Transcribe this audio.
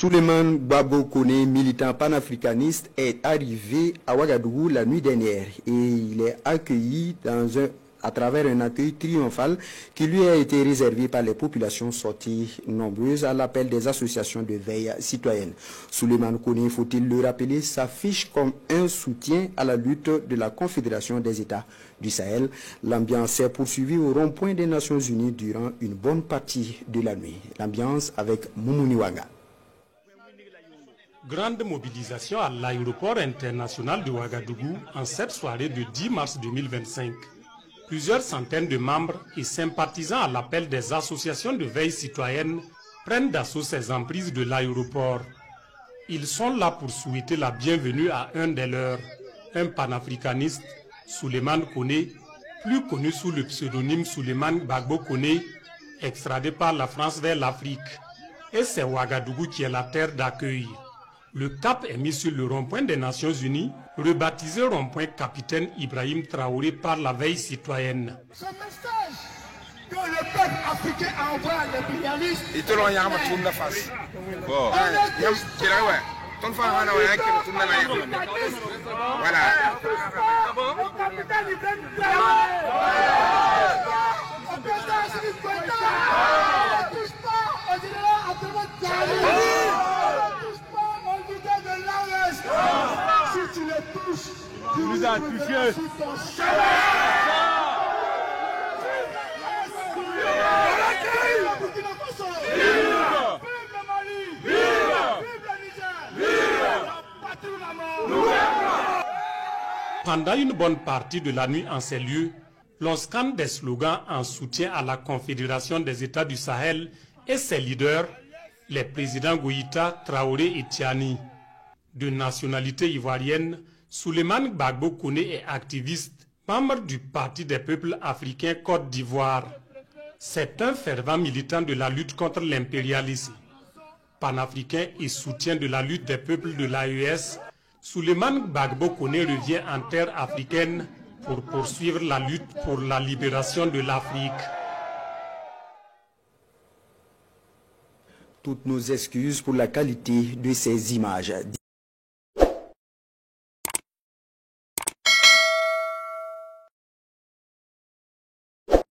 Souleymane Gbagbo Koné, militant panafricaniste, est arrivé à Ouagadougou la nuit dernière et il est accueilli à travers un accueil triomphal qui lui a été réservé par les populations sorties nombreuses à l'appel des associations de veille citoyenne. Souleymane Koné, faut-il le rappeler, s'affiche comme un soutien à la lutte de la Confédération des États du Sahel. L'ambiance s'est poursuivie au rond-point des Nations Unies durant une bonne partie de la nuit. L'ambiance avec Moumouni Ouanga. Grande mobilisation à l'aéroport international de Ouagadougou en cette soirée de 10 mars 2025. Plusieurs centaines de membres et sympathisants à l'appel des associations de veille citoyenne prennent d'assaut ces emprises de l'aéroport. Ils sont là pour souhaiter la bienvenue à un des leurs, un panafricaniste, Souleymane Koné, plus connu sous le pseudonyme Souleymane Gbagbo Koné, extradé par la France vers l'Afrique. Et c'est Ouagadougou qui est la terre d'accueil. Le cap est mis sur le rond-point des Nations Unies, rebaptisé rond-point Capitaine Ibrahim Traoré par la veille citoyenne. Ce message que le peuple africain envoie à l'impérialiste. Il te l'a yama tourne la face. Bon. Voilà. Si tu les touches, tu nous as touchés. Pendant une bonne partie de la nuit en ces lieux, l'on scande des slogans en soutien à la Confédération des États du Sahel et ses leaders, les présidents Goïta, Traoré et Tiani. De nationalité ivoirienne, Souleymane Gbagbo Koné est activiste, membre du Parti des peuples africains Côte d'Ivoire. C'est un fervent militant de la lutte contre l'impérialisme. Panafricain et soutien de la lutte des peuples de l'AES, Souleymane Gbagbo Koné revient en terre africaine pour poursuivre la lutte pour la libération de l'Afrique. Toutes nos excuses pour la qualité de ces images.